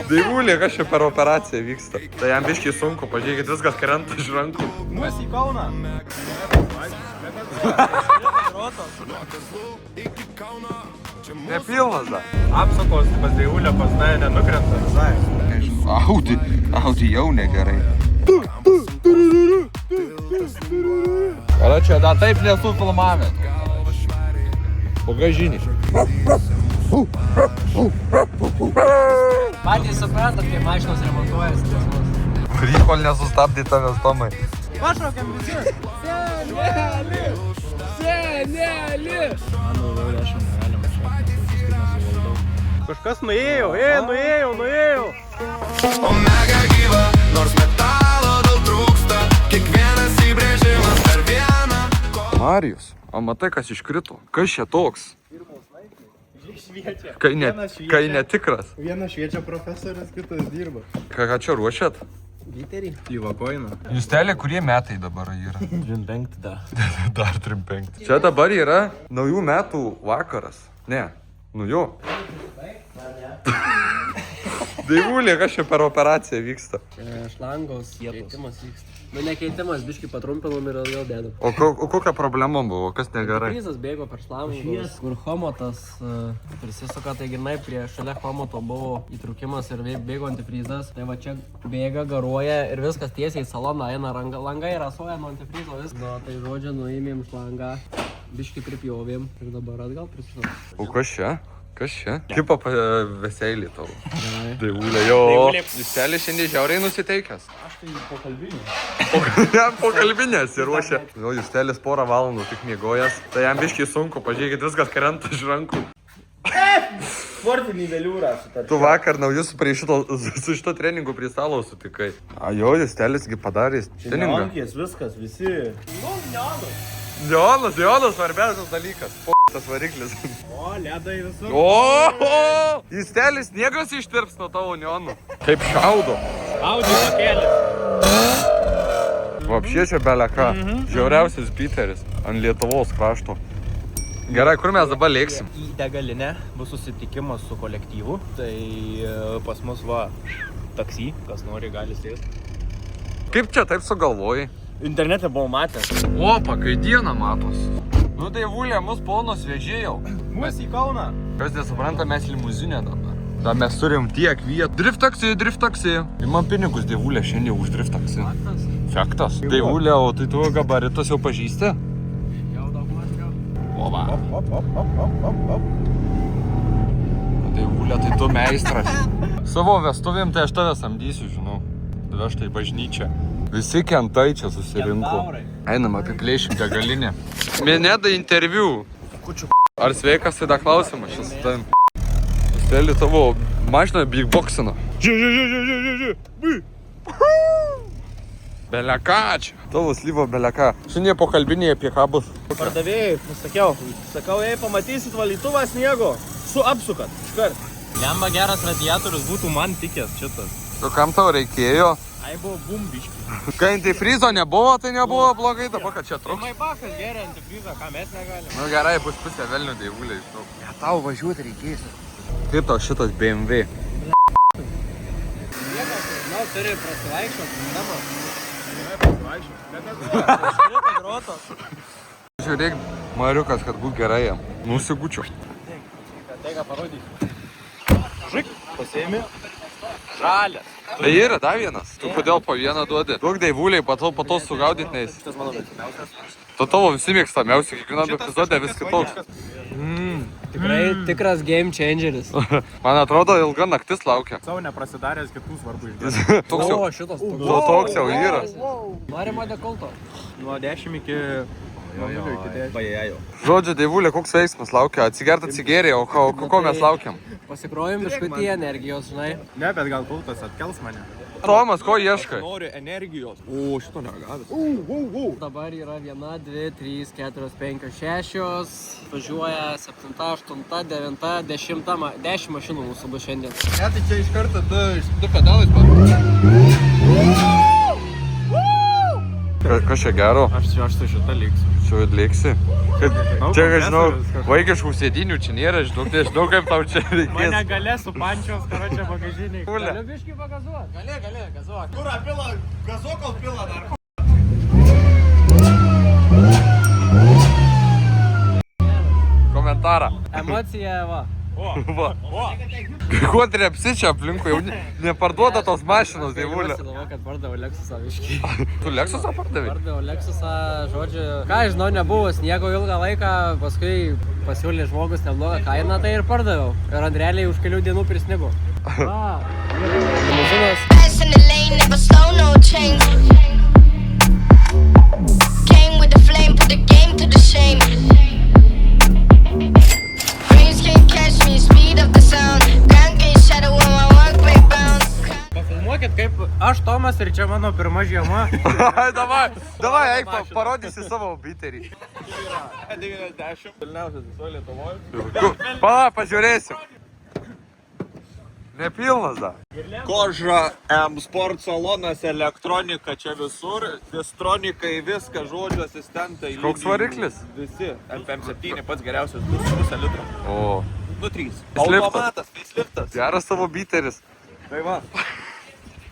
Daivulė, kas čia per operaciją vyksta. Tai jam biškiai sunku, pažiūrėkit, viskas krenta iš rankų. Mūsų į Kauną. Nepilnas da. Apsakos pas Daivulę pas Nają nenukrenta. Audi jau negerai. Ar čia dar taip nesu filmavęs? Pagažinį. Patys suprantat, kai mašinos remontuojas pas mus. Kurį kol nesustabdė tavęs, Tomai. Pašaukiam visi. Seneli! Mano, jau 10 negalima čia. Kažkas nuėjo. Omega gyva, nors metalo daug trūksta, kiekvienas įbrėžimas per vieną. Marijus, o matai, kas iškrito? Kas čia toks? Šviečia. Kai netikras. Vienas šviečia profesorius, kitas dirba. Ką čia ruošiat? Vyterį. Įvakoina. Justelė, kurie metai dabar yra? 35 da. Dar 35. Čia dabar yra naujų metų vakaras. Ne, nu jo. Daivulė, kas čia per operaciją vyksta? Šlangos keitimas vyksta. Nu, ne keitimas, biškai patrumpinom ir vėl dėdam. O kokia problema buvo? Kas negerai? Antifrizas bėgo per šlangos, kur homotas prisisuka, tai grinai prie šalia homoto buvo įtrūkimas ir bėgo antifrizas. Tai va čia bėga, garuoja ir viskas tiesiai į saloną eina, langai rasuoja nuo antifrizo viskas. Na, tai žodžiu, nuėmėm šlangą, biškai pripjovėm ir dabar atgal prisisuka. O kas čia? Kas čia? Kaip veseilį tavo? Gerai. Daivulė, jo. Justelė šiandien žiauriai nusiteikęs. Aš tai pokalbinį. Jam pokalbinės ir ruošia. Jo, Justelis porą valandų tik miegojęs. Tai jam biškiai sunku, pažiūrėkit, viskas krenta iš rankų. Sportinį veliūrą sutarčiau. Tu vakar naujus su šito treningu prie stalo sutikai. A jo, Justelisgi padarė treningą. Neonkės, viskas, visi. Neonas, svarbiausias dalykas. Tas variklis. O, ledai visur. O, Justelis sniegas ištirps nuo tavo neonų. Kaip šaudo. Audi pakėlė. Vapšė čia beleka. Žiauriausias biteris ant Lietuvos krašto. Gerai, kur mes dabar lėksim? Į degalinę bus susitikimas su kolektyvu. Tai pas mus va taksi, kas nori gali sėsti. Kaip čia taip sugalvojai? Internete buvau matęs. Opa, kai diena matos. Nu Daivulė, mus ponos vežėjau. Mūsų į Kauną. Kas nesupranta, mes limuzinė dabar. Da mes turim tiek vietų. Drift taksi. Imam pinigus Daivulė šiandien už drift taksi. Faktas. Daivulė, o tai tu gabaritus jau pažįsti? Jau daug mažiau. Ova. Op. Daivulė, tai tu meistras. Savo vestuvėm tai aš tave samdysiu, žinau. Vežtai bažnyčią. Visi kentai čia susirinko. Einam, apiplėšim degalinę. Minėda interviu. Ar sveikas, tai da klausimas šis su tavim. Steli tavo mašiną big boxino. Beleka čia. Tavo slyvo beleka. Šiandien pokalbiniai apie ką bus. Pardavėjai, sakau, jei pamatysit valytuvą sniego, apsukat iškart. Lemba geras radiatorius būtų man tikęs šitas. Tu kam tau reikėjo? Ai buvo bumbiški. Kai antifrizo nebuvo, tai nebuvo blogai, dabar kad čia truks. Tai bakas geria antifrizą, ką mes negalim. Nu gerai, bus pusė velnių Daivulė iš to. Ne, tau važiuoti reikės. Kaip tau šitas BMW? Niekas, žinau, turi prasivaikščiot, Žiūrėk, Mariukas, kad būt gerai jam. Nusigučiu. Tai ką parodysiu. Žik, pasiėmė. Žalias. Tai yra dar vienas. Tu kodėl po vieną duodi? Duok Daivuliai, po to sugaudyt neis. Šitas mano mėgstamiausias. Tu tavo visi mėgstamiausi, kiekvienam epizode vis kitoks. Tikrai tikras game changeris. Man atrodo, ilga naktis laukia. Savo neprasidaręs kitų svarbu išgirsti. Toks jau. Šitas Toks jau yra. Norima dekolto. Nuo 10 iki... Žodžiu, Daivulė, koks veiksmas laukia? Atsigert atsigėrė, o ko mes laukiam? Pasikrojom biškutį energijos, žinai. Ne, bet gal kultas atkels mane. Tomas, ko ieškai? Noriu energijos. O, šito negavęs. Dabar yra 1, 2, 3, 4, 5, 6. Važiuoja 7, 8, 9, 10. 10 mašinų mūsų bus šiandien. Ne, tai čia iš karto du pedalais Kas čia gero? Aš su šita liksiu. Čia atliksi. Čia, žinau, kompresorius kažkoks. vaikiškų sėdinių čia nėra, žinau, kaip tau čia Mane reikės. galė su pančios, karočią bagažiniai. Ule. Biškai pagazuot. Gali, gazuok. Kur apila, gazokal pila dar. Komentarą. Emocija, va. Va. Kuo trepsi čia aplinkui, jau neparduoda tos mašinos, dievulė. Galvoju, kad pardavau Lexusą viškai. Tu Lexusą pardavai? Pardavau Lexusą, žodžiu. Ką, žinau, nebuvo sniego ilgą laiką, paskui pasiūlė žmogus neblogą kainą, tai ir pardaviau. Ir ant realiai už kelių dienų prisnigo. Va, limuzinas. Fast in the lane, never slow, no change. Came with the flame, put the game to the shame. Dreams can't catch me, speed of the sound. Can't get shadow when my work break bounce. Pafilmuokit, kaip aš Tomas ir čia mano pirma žiema. Davai, eik, parodysi savo biterį. 90. Pilniausias visoje Lietuvoje. Pažiūrėsim. Nepilnas da. Koža, M-Sport salonas, elektronika čia visur, distronikai, viską, žodžių asistentai. Koks variklis? Visi. MP7 pats geriausias, 2,5 litro. O, 2,3. Faceliftas. Automatas, faceliftas. geras tavo biteris. Tai va.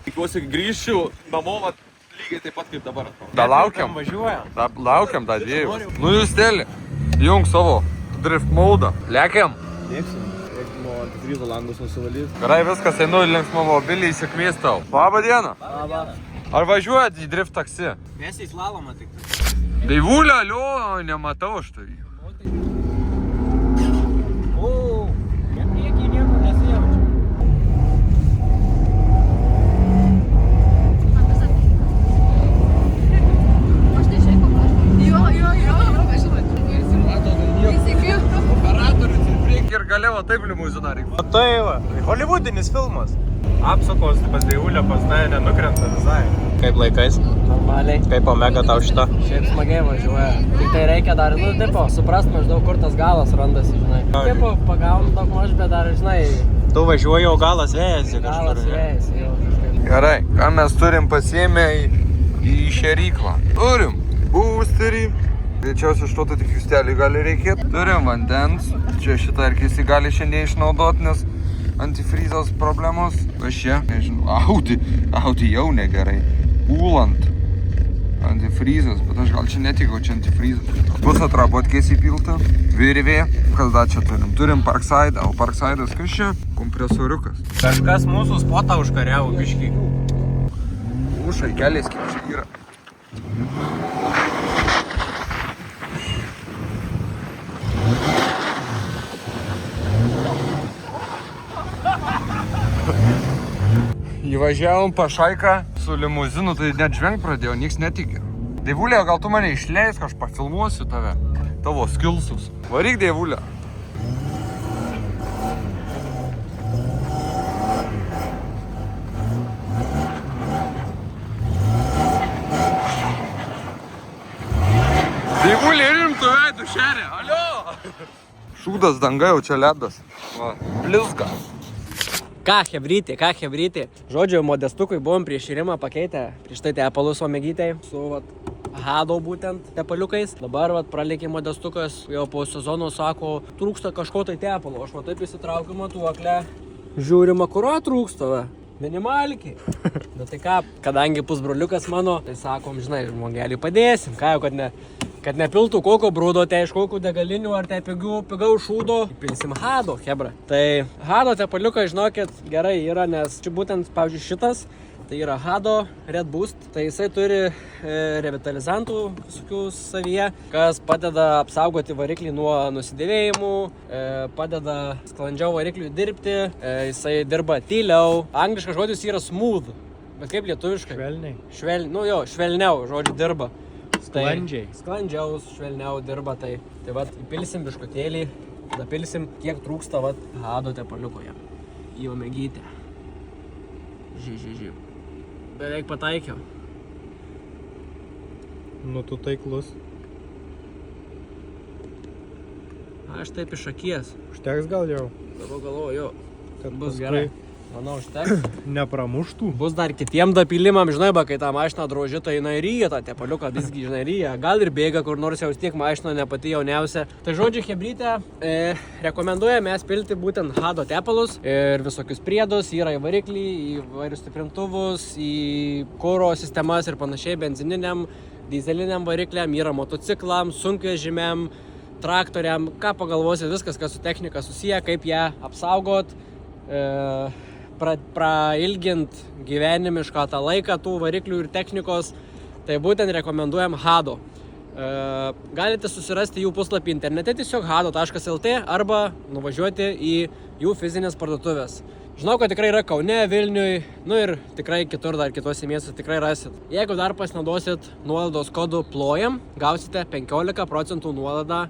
Tikiuosi grįšiu namo, vat, lygiai taip pat kaip dabar. Da laukiam. Važiuojam. Da, laukiam tą dviejų. Nu jūs teli, jung savo drift maudą. Lekiam. Dėksim. Reikia nuo antifryzo langus nusivalyti. Gerai, viskas, einu į linksmomobilį, įsikmės tau. Labą dieną. Labą. Ar važiuojat į drift taksi? Mes į slalomą tik. Daivulė, alio, nematau aš tai. O, priekį nieko nesijaučiu. Ir galėjo taip limuziną reikia. O tai va, holivudinis filmas. Apsukos pas Daivulę pas mane nenukrenta visai. Kaip laikais? Normaliai. Kaip Omega tau šita? Šiaip smagiai važiuoja. Tik tai reikia dar, nu, tipo, suprast maždaug, kur tas galas randasi, žinai. Tipo, pagaunu daug maž, bet dar, žinai, Tu važiuoji, o galas vėjasi galas kažkur. vėjasi jau kažkaip. Gerai, ką mes turim pasiėmę į šėryklą? Turim boosterį. Greičiausiai iš to tai tik justelį gali reikėti. Turim vandens. Čia šitą ir kisi gali šiandien išnaudoti, nes antifrizos problemos. Aš čia, nežinau, Audi jau negerai. Ulant. Antifrizas, bet aš gal čia netikau, čia antifrizas. Bus atrabotkės įpilta. Virvė. Kas dar čia turim? Turim Parkside, o Parkside'as kas čia? Kompresoriukas. Kažkas mūsų spotą užkariavo biškį. Ušai, keliais kaip čia yra. Įvažiavom pašaiką su limuzinu, tai net žvengt pradėjau, nieks netikė. Daivulė, gal tu mane išleis, aš pafilmuosiu tave, tavo skilsus. Varyk, Daivulė. Daivulė, rimtų veidų šerė, alio! Šūdas danga jau čia ledas. Va, blizga. Ką hebrytė. Žodžiu, modestukui buvom prieš šėrimą pakeitę. Prieš tai tepalus omegytei su vat, Hado būtent tepaliukais. Dabar vat, pralikė modestukas, jau po sezono sako, trūksta kažko tai tepalo. Aš va taip įsitraukiu matuoklę. Žiūrima, kurio trūksta, va. Minimalkiai. Bet tai ką, kadangi pusbroliukas mano, tai sakom, žinai, žmogelį padėsim. Ką jau, kad nepiltų kokio brūdo, tai iš kokių degalinių ar tai pigau šūdo, įpilsim Hado, hebra. Tai Hado tepaliukas, žinokit, gerai yra, nes čia būtent, pavyzdžiui, šitas, tai yra Hado Red Boost. Tai jisai turi revitalizantų visokių savyje, kas padeda apsaugoti variklį nuo nusidėvėjimų, padeda sklandžiau varikliui dirbti, jisai dirba tyliau. Angliškas žodis yra smooth, bet kaip lietuviškai? Švelniai. Švelniau, žodžiu, dirba. Sklandžiai. Sklandžiau, švelniau dirba, tai vat įpilsim biškutėlį, tada pilsim kiek trūksta vat Hado tepaliukoje. Į omegytę. Žiūrėk. Beveik pataikiau. Nu tu taiklus. Aš taip iš akies. Užteks gal jau. Dabar galvoju, jo, Kad bus paskui gerai. Manau, užteks. Nepramuštų. Bus dar kitiem dapilimam, žinai, ba, kai tą mašiną droži, tai jinai ryja tą tepaliuką, visgi žinai ryja. Gal ir bėga, kur nors jau tiek mašina ne pati jauniausia. Tai žodžiu, hebrytę rekomenduojame mes pilti būtent Hado tepalus ir visokius priedus, yra į variklį, į vairius stiprintuvus, į kuro sistemas ir panašiai, benzininiam, dizeliniam varikliam, yra motociklam, sunkvežimiam, traktoriam, ką pagalvosi, viskas, kas su technika susiję, kaip ją apsaugot. Prailgint gyvenimišką tą laiką tų variklių ir technikos, tai būtent rekomenduojam Hado. Galite susirasti jų puslapį internete, tiesiog hado.lt arba nuvažiuoti į jų fizinės parduotuvės. Žinau, kad tikrai yra Kaune, Vilniui, nu ir tikrai kitur dar kitose miestuose tikrai rasit. Jeigu dar pasinaudosit nuolaidos kodu PLOJAM, gausite 15% nuolaidą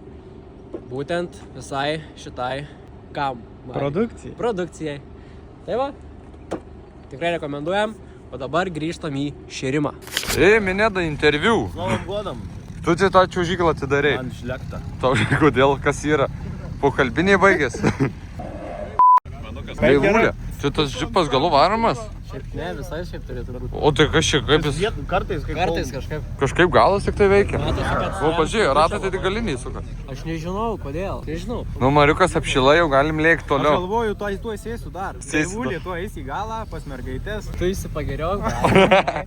būtent visai šitai kam? Produkcijai. Tai va, tikrai rekomenduojam, o dabar grįžtam į šėrimą. Minėda interviu. Novom godam. Tu čia tą čiuožyklą atidarei. Man šlekta. Tau kodėl, kas yra? Pokalbiniai baigės. Daivulė, čia tas džipas galų varomas? Šiaip ne, visai šiaip turėtų būti. O tai kas čia, kaip jis? Kartais Kažkaip. Kažkaip galas tik tai veikia. Matosi, kad O, pažiūrėjau, ratai tai tik galiniai suka. Aš nežinau, kodėl. Nežinau. Nu, Mariukas apšila, jau galim lėkti Aš toliau. galvoju, tuoj sėsiu dar. Sėsi. Daivulė, tuoj eisi į galą, pas mergaitės. Tu įsipageriok.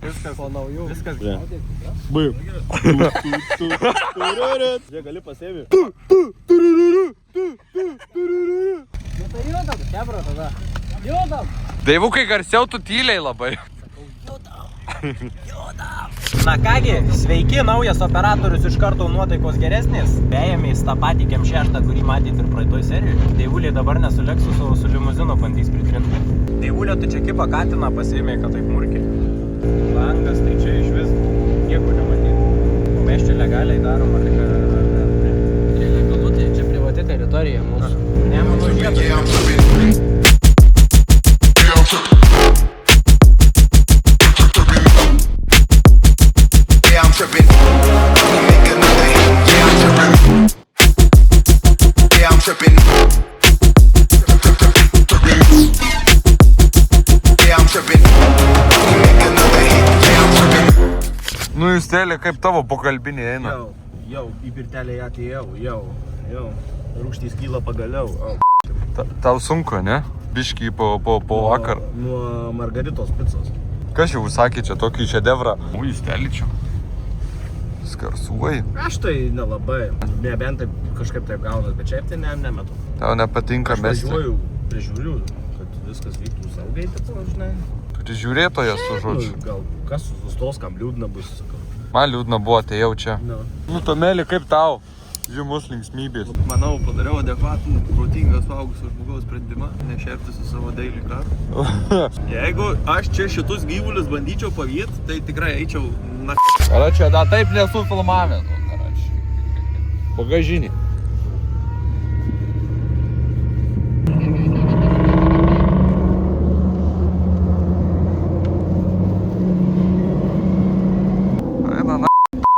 Viskas Po naujų. Viskas. Jie gali pasėvi. Tai judam, kebra tada. Judam. Daivukai garsiau tu tyliai labai. Na kągi, sveiki, naujas operatorius iš karto nuotaikos geresnės. Beėmės tą patį Kem6, kurį matėt ir praeitoj serijoj. Daivulė dabar ne su Lexusu, o su limuzinu bandys pritrinti. Daivulė, tu čia kipą katiną pasiėmė, kad taip murkiai. Langas, tai čia iš vis nieko nematyti. Mes čia legaliai darom, ar ne? Legalu, tai čia privati teritorija mūsų. Ne, manau, vietos. Yeah, I'm tripping. Yeah, I'm tripping. We make another hit. Yeah, I'm tripping. Yeah, I'm tripping. Yeah, I'm tripping. We make another hit. Yeah, I'm tripping. Nu, Justėlė, kaip tavo pokalbiniai eina? Jau, į pirtelę atėjau, jau. Rūgštys kyla pagaliau. Tau sunku, ne? Biškį po vakar. Nuo Margaritos picos. Kas jau užsakė čia tokį šedevrą? O, Justėlė čia. Skarsuoji. Aš tai nelabai. Nebent taip kažkaip taip gaunas, bet šiaip tai nemetu. Tau nepatinka Aš mesti. važiuoju, prižiūriu, kad viskas vyktų saugiai, tipo, žinai. Prižiūrėtojas su žodžiu. Gal kas sustos, kam liūdna bus, sakau. Man liūdna buvo, atėjau čia. No. Nu, Tomeli, kaip tau? Žymus linksmybės. Manau, padariau adekvatų, protingą suaugusio žmogaus sprendimą, nešerti su savo daily car. Jeigu aš čia šitus gyvulius bandyčiau pavyt, tai tikrai eičiau na... Karačią, da taip nesu filmavęs, karačią. Bagažinį. Eina na,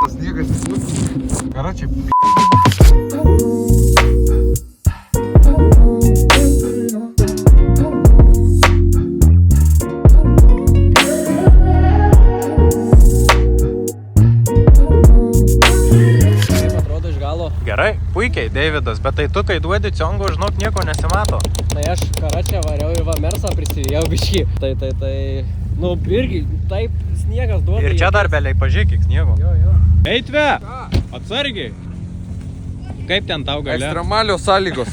tas niekas nesūs. Karačią, Gerai, puikiai, Deividas, bet tai tu, kai duodi ciongo, žinok, nieko nesimato. Tai aš karačią variau ir va Mersą prisivėjau biškį. Tai, nu irgi, taip sniegas duoda. Ir čia dar beliai, pažiūrėk, kiek sniego. Jo. Eitve, atsargiai. Kaip ten tau galia? ekstremalios sąlygos.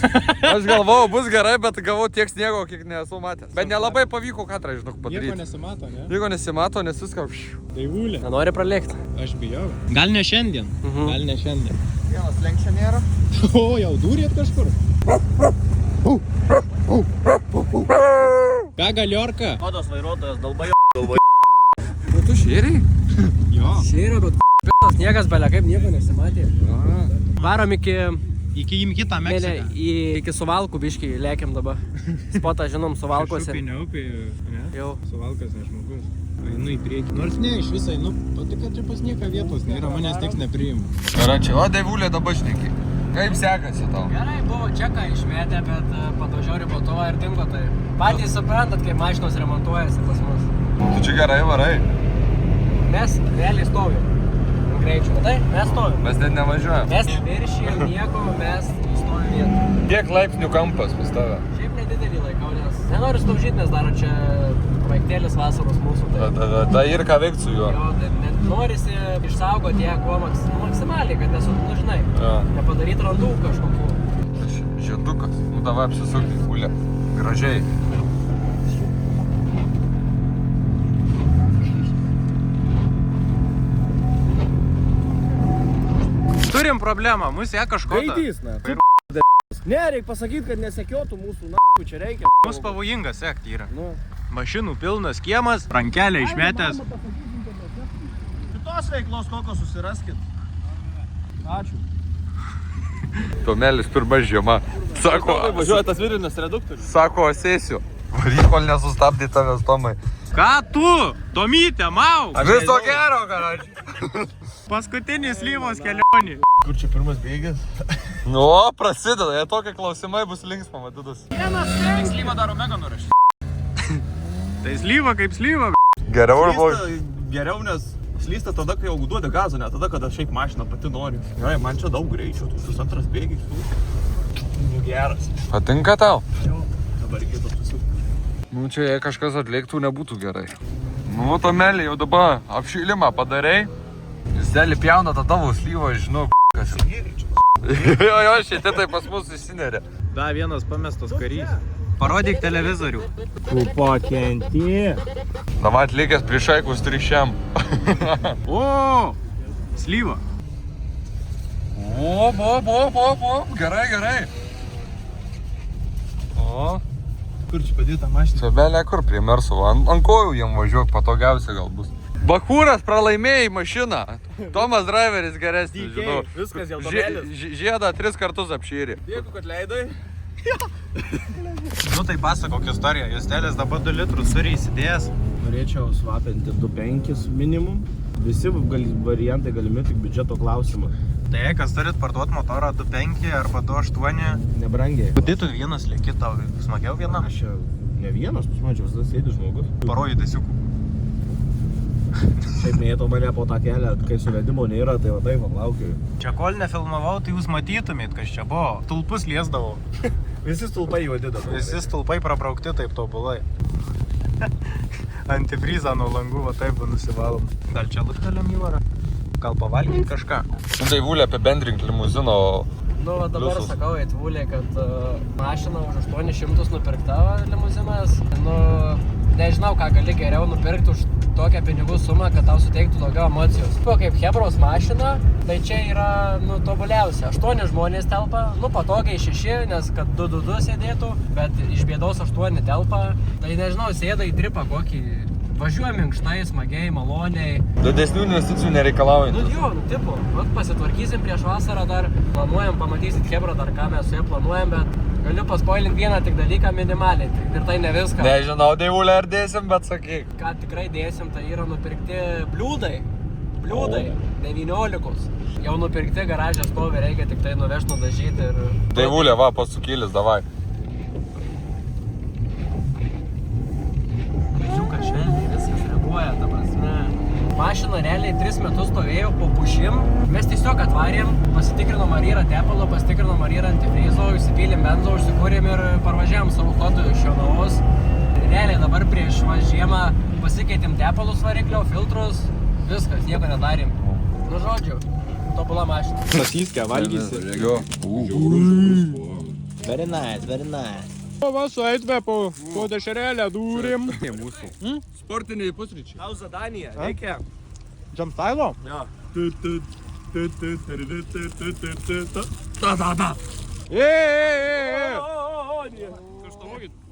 Aš galvojau, bus gerai, bet gavau tiek sniego, kiek nesu matęs. Bet nelabai pavyko katrą, žinok, padaryti. nesimato, ne? Nieko nesimato, nes viską... Daivulė. Nenori pralėkti. Aš bijau. Gal ne šiandien. Gal ne šiandien. Vienas lenkščio nėra. O, jau durėt kažkur? Ką galiorka? Odos vairuotojas dalbai. O tu šėriai? Jo. Šėra, bet p***as sniegas belia, kaip nieko nesimatė. Varom Iki kitą Meksiką. iki Suvalkų biškį lėkiam dabar. Spotą žinom Suvalkuose. Upė, ne? Jau. Suvalkas ne žmogus. Einu į priekį. Nors ne, iš visai, nu, tik kad čia pas nieką vietos nėra, manęs nieks nepriima. Karačią, o Daivulė dabar šneki. Kaip sekasi tau? Gerai, buvo čeką išmetę, bet padažiau riboto va ir dingo tai. Patys suprantat, kaip mašinos remontuojasi pas mus. Tu čia gerai varai. Mes realiai stovim. Greičiu, matai? Mes stovim. Mes net nevažiuojam. Mes viršijam nieko, mes stovim vietą. Kiek laipsnių kampas pas tave? Šiaip nedidelį laikau, nes nenoriu staužyti, nes dar čia projektėlis vasaros mūsų. Tai ir ką veikti su juo? Jo, tai net norisi išsaugoti ją kuo maksimaliai, kad žinai, nepadaryti randų kažkokių. Žiedukas. Nu davai apsisukti, fulė. Gražiai. Turim problemą, mūsų ją kažko. Gaidys, na. Ne, reikia pasakyti, kad nesekiotų mūsų, čia reikia. Mūsų pavojingas sekti yra. Nu. Mašinų pilnas kiemas, rankelę išmetęs. Kitos veiklos kokios susiraskit. Ačiū. Tomelis pirma žiema. Sako, Važiuoja tas virinas reduktorius. sako, sėsiu. Varyk, kol nesustabdė tavęs, Tomai. Ką tu? Tomytė, mau! Viso gero, garaž. Paskutinis lyvos kelionį. Kur čia pirmas bėgis? Nu, prasideda, jei tokie klausimai bus linksma, matytus. Slyva daro mega nurašyti. Tai slyva kaip slyva. Geriau ir buvo. Geriau, nes slysta tada, kai jau duodi gazą, ne tada, kada šiaip mašina pati nori. Gerai, man čia daug greičio, šis antras bėgis. Nu, geras. Patinka tau? Dabar reikėtų apsisukti. Nu, čia jei kažkas atliktų, nebūtų gerai. Nu, Tomelį, jau dabar apšilimą padarei. Jis dėlį pjauna tą tavo slyvą, žinau, kas. Jo, šitie tai pas mus įsinerė. Da, vienas pamestas karys. Parodyk televizorių. Pakenti. Davai atlikęs priešaikus trišiam. O, slyva. O, gerai. O, Kur čia padėta mašina? čia belė kur prie Mersovo. Ant kojų jiem važiuok, patogiausia gal bus. Bakūras pralaimėjai mašiną. Tomas driveris geresnis, žinau. Viskas jau Tomelis. Žiedą 3 kartus apšyri. Dėkui, kad leidai. Nu tai pasakok istoriją. Justelis dabar 2 litrus turi įsidėjęs. Norėčiau svapinti 2.5 minimum. Visi variantai galimi, tik biudžeto klausimas. Tai jei kas turit parduoti motorą 2.5 arba 2.8. Nebrangiai. Tai tu vienas lieki, tau smagiau vienam. Aš čia ne vienas, pas man čia visada sėdi žmogus. Paroji desiukų. Šiaip mėto mane po tą kelią, kai suvedimo nėra, tai va taip, laukiu. Čia kol nefilmavau, tai jūs matytumėt, kas čia buvo. Tulpus liesdavau. Visi stulpai juodi dabar. Visi stulpai prabraukti taip tobulai. Antifrizą nuo langų, va taip nusivalom. Gal čia luktelėm jūrą? Gal pavalgyti kažką? Tai Vulė apibendrink limuzino. Nu, va dabar Pliusus. sakau, Vulė, kad mašina už 800 nupirkta limuzinas. Nu, nežinau, ką gali geriau nupirkti už tokią pinigų sumą, kad tau suteiktų daugiau emocijos. Kaip Hebros mašina, tai čia yra, nu, tobuliausia. 8 žmonės telpa, nu, patogiai 6, nes kad 2 sėdėtų, bet iš bėdos 8 telpa. Tai nežinau, sėda į tripą kokį. Važiuoja minkštai, smagiai, maloniai. Didesnių investicijų nereikalaujant. Nu jo, nu tipo, vat pasitvarkysim prieš vasarą dar, planuojam, pamatysit Hebrą dar ką mes su ja planuojam, bet galiu paspoilint vieną tik dalyką minimaliai, ir tai ne viską. Nežinau, Vulė ar dėsim, bet sakyk. Ką tikrai dėsim, tai yra nupirkti bliūdai, 19. Jau nupirkti, garažė stovi, reikia tik tai nuvežti, nudažyti ir... Vulė, va, pasukėlis, davai. Žiūka švelniai, viskas reaguoja, ta prasme. Mašina realiai 3 metus stovėjo po pušim. Mes tiesiog atvarėm, pasitikrinom ar yra tepalo, pasitikrinom ar yra antifrizo, įsipylėm benzo, užsikūrėm ir parvažiavom savo kodu iš Jonavos. Realiai dabar prieš žiemą pasikeitėm tepalus variklio, filtrus, viskas, nieko nedarėm. Nu žodžiu, tobula mašina. Sasyskę valgysi. Jo. Very nice, very nice. Va, su aitvepu, po dešerėlę dūrim. Sportiniai pusryčiai. Tau zadanija, reikia. Jump stylo? Jo.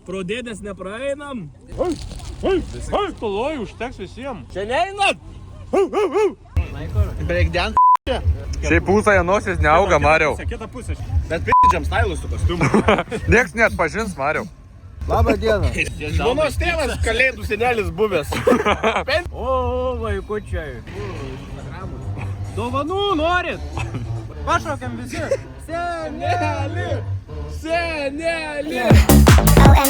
Pro dėdės nepraeinam. Toloj, užteks visiems. Čia neinat. Šiaip pusąją nosis neauga, Mariau. Kita pusė. Bet p***džiam stylus su kostiumu. Nieks net pažins, Mariau. Labą dieną. Žmonos tėvas kalėdų senelis buvęs. O, vaikučiai. Dovanų norit? Pašaukiam visi. Seneli! Seneli! Oh,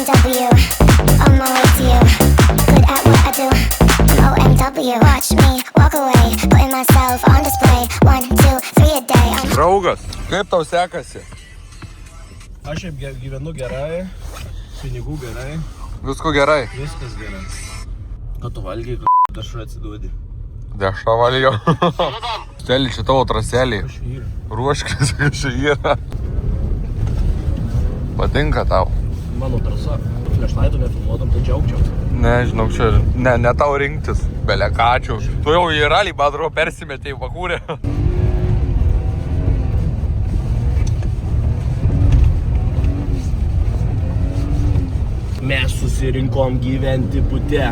Kaip tau sekasi? Aš šiaip gyvenu gerai, pinigų gerai, Visko gerai. viskas gerai. Ką tu valgiai, kad aš atsiduodi? Dešą valio. Steli, čia tavo traselį. Aš vyru. Ruoškis, kad čia yra. Patinka tau? Mano trasa. Flešlaitų nefilmuotam, tai džiaugčiau. Nežinau, čia ne tau rinktis. Belekačių. Tu jau į ralį, badro, persimetė į Bakūrę. Mes susirinkom gyventi bute.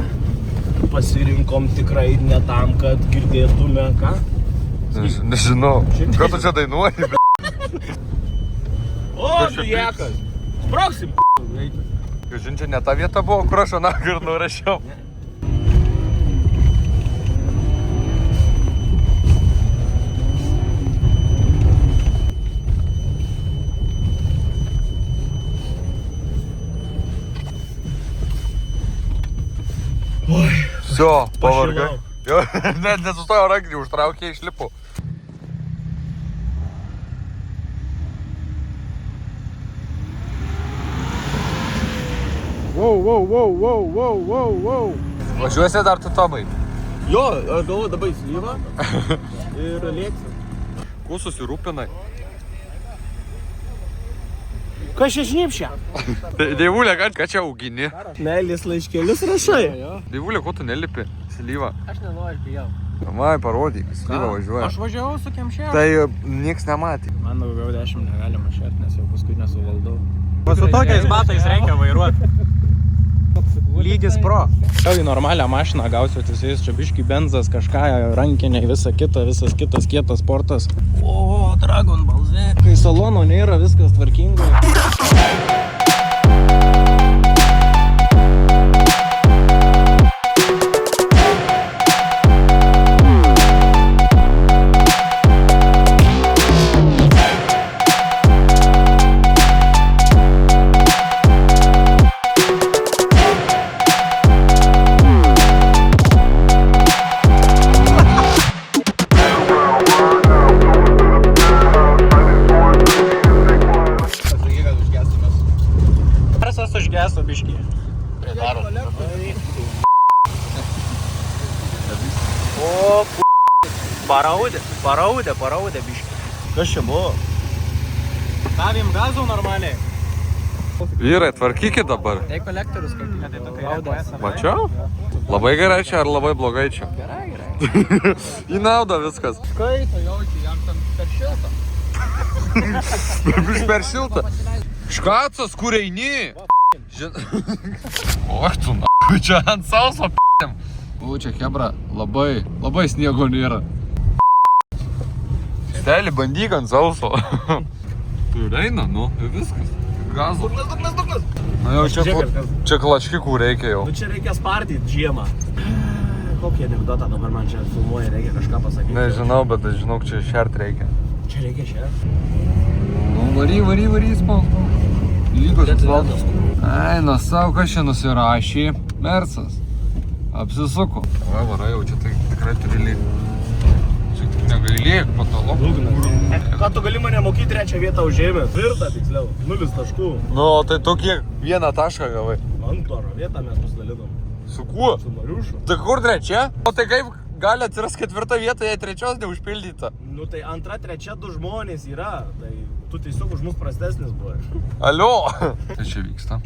Pasirinkom tikrai ne tam, kad girdėtume, ką? Nežinau. Ką tu čia dainuoji? O, dujekas! Sproksim, Kažin, čia ne ta vieta buvo, kur aš anakar nurašiau. Всё, pavargai. Jo, net nesustojau rankinį, užtraukė, išlipu. Wow. Važiuosi dar tu, Tomai? Jo, aš galvoju dabar į slyvą ir lėksiu. Kuo susirūpinai? Kas čia žnypšia? Dievulė, ką čia augini? Meilės laiškelius rašai. Dievulė, ko tu nelipi? Slyva. Aš nenoriu, aš bijau. Mamai, parodyk, slyva važiuoja. Aš važiavau su kemšė. Tai nieks nematė. Man daugiau 10 negalima šėti, nes jau paskui nesuvaldau. Su tokiais batais reikia vairuoti. Lygis pro. Jau į normalią mašiną gausiu atsisėjus, čia biški benzas, kažką, rankiniai, visas kitas kietas sportas. O, Dragon Ball Z. Kai salono nėra, viskas tvarkingai. Užgeso biškį. O, paraudė biškį. Kas čia buvo? Davim gazų normaliai. Vyrai, tvarkykit dabar. Tai kolektorius kaip Mačiau? Labai gerai čia ar labai blogai čia? Gerai. Į naudą viskas. Kaito jaučiu, jam ten per šiltą. Per šiltą. Škacas, kur eini? O, tu čia ant sauso p***im. O, čia hebra, labai sniego nėra. Steli, bandyk ant sauso. Tu eina, nu, viskas. Gazu. Na jau čia klačkikų reikia jau. Nu čia reikia spartyti žiemą. Kokį anekdotą dabar man čia filmuoja, reikia kažką pasakyti. Nežinau, bet aš žinau, čia šert reikia. Čia reikia šert. Nu, vary, spaus. Lygos asfaltas. Ai, na savo, kas čia nusirašė? Mersas. Apsisuko. Varai, jau čia tai tikrai turi lyg. Čia tik negailėk, patalo. Ką tu gali mane mokyti trečią vietą užėmė? Tvirtą tiksliau. 0 taškų. Nu, tai tu kiek vieną tašką gavai? Antrą vietą mes pasidalinom. Su kuo? Su Mariušu. Tai kur trečia? O tai kaip gali atsiras 4 vieta, jei trečios neužpildyta? Nu tai antra, trečia 2 žmonės yra. Tai tu tiesiog už mus prastesnis buvai. Alio! Tai čia vyksta.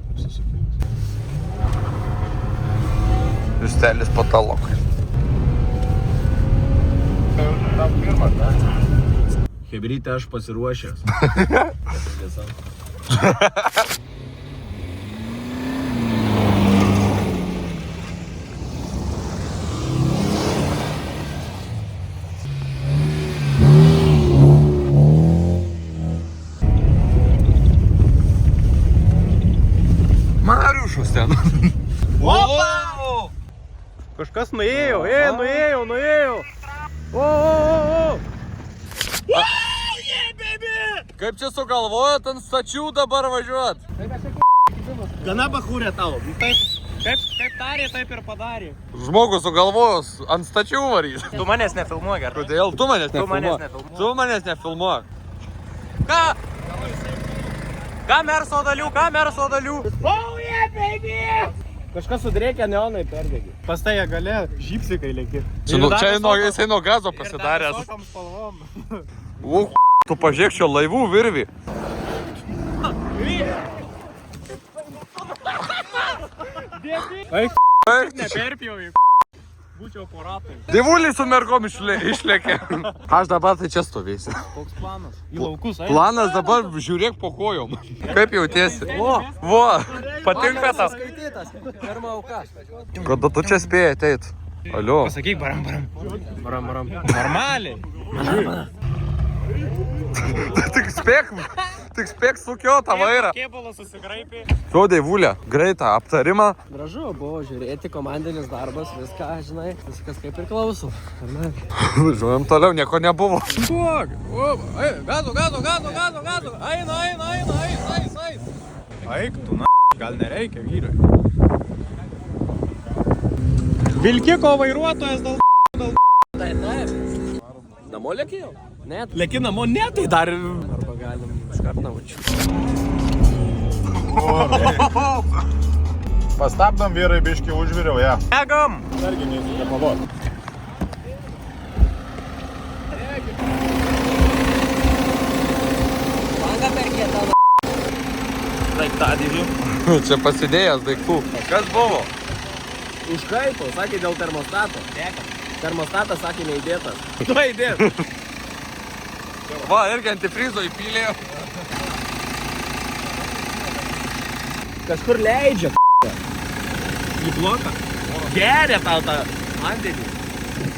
Justelis patalokai. Hebrytė, aš pasiruošęs. Mariušas ten. Opa! Kažkas nuėjo, nuėjo. O. Kaip čia sugalvojot ant stačių dabar važiuot? Gana bachūrė tau. Kaip tarė, taip ir padarė. Žmogus sugalvojus ant stačių varys. Tu manęs nefilmuoji, gerai? Kodėl? Tu manęs Tu manęs nefilmuok. Tu manęs nefilmuok. Ką? Kamerso dalių. Oh yeah, baby! Kažkas sudrėkia neonai perdegi. Pas tai jie galė žypsikai lėki. Jisai nuo gazo pasidaręs. Tu pažiūrėk šio laivų virvį. Neperpjauji. Būčiau po ratai. Dievulį su mergom išlėkė. Aš dabar tai čia stovėsiu. Koks planas? Į laukus, Planas dabar žiūrėk po kojom. Kaip jautiesi? Vo, patinka tas. Skaitytas. Pirma auka. Kada tu čia spėjai ateit? Alio. Pasakyk, baram. Normaliai. Tik spėk sukio tą vairą. Kėbalas susigraipė. Tuo Dievulė, greitą aptarimą. Gražu buvo žiūrėti, komandinis darbas, viską, žinai, viskas kaip ir klauso. Važiuojam toliau, nieko nebuvo. Gazu. Eina. Eik tu, gal nereikia, vyrai. Vilkiko vairuotojas dėl... Tai taip. Namo lėkėjau? Net. Leki namo, ne, tai dar... Arba galim iškart navačiu. Pastabdom vyrai biškį užviriau, ją. Egam! Dargi neįsitepavot. Manga per kietą. Daiktadėžių. Čia pasidėjęs daiktų. Kas buvo? Užkaito, sakė dėl termostato. Termostatas, sakė, neįdėtas. Tu įdėt. Va, irgi antifrizo įpylėjo. Kažkur leidžia, į bloką. Geria tau tą vandenį.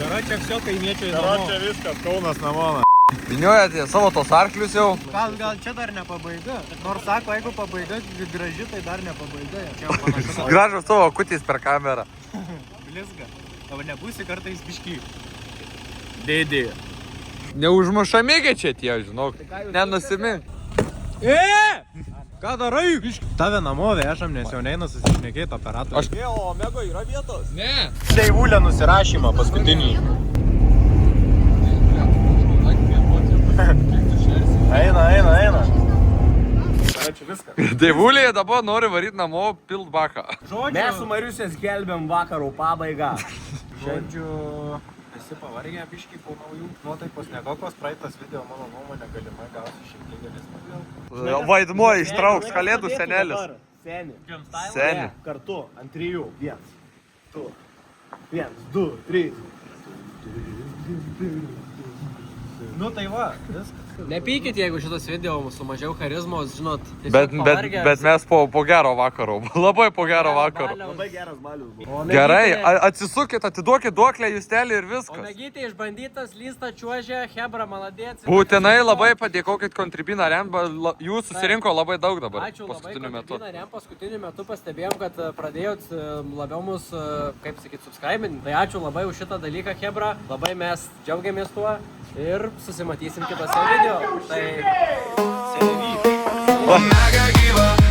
Dara čia vsio kaimiečio į Daro namo. čia viskas, Kaunas namona. Vyniojate savo tos arklius jau. Gal čia dar ne pabaiga. Nors sako, jeigu pabaiga graži, tai dar ne pabaiga. Čia panašu. Gražus tavo akutys per kamerą. Blizga. Tavo nebūsi kartais bišky. Dėdė. Neužmušamėgiai čia tie, žinok. Nenusimink. Ką darai? Tave namo vežam, nes jau neina susišnekėti operatorius. O, Mego yra vietos. Ne. Deivulė nusirašymą paskutinį. Eina. Ačiū viską. Dievulė dabar nori varyti namo pilt baką. Mes su Mariusės gelbėm vakarų pabaigą. Žodžiu, esi pavargę biškį po naujų nuotaikos nekokios. Praeitas video, mano nuomonė, galimai gausi šiek tiek geresnį. Vaidmuo ištrauks kalėdų senelis. Seni. Seni. Kartu, ant 3. 1, 2, 1, 2, 3. Nu tai va, viskas. Nepykit, jeigu šitas video su mažiau charizmos, žinot, Bet mes po gero vakaro. Labai po gero vakaro. Labai geras balius buvo. Gerai, atsisukit, atiduokit duoklę, justelį ir O viskas. mėgyti išbandytas, lysta čiuožė, hebra, maladėts. Būtinai labai padėkokit kontribį nariam, jų susirinko labai daug dabar Ačiū labai, paskutiniu metu. paskutiniu metu pastebėjom, kad pradėjot labiau mus, kaip sakyt, subscribinti. Tai ačiū labai už šitą dalyką, hebra. Labai mes džiaugiamės tuo ir susimatysim kitose video. Tai... I'm not gonna give up.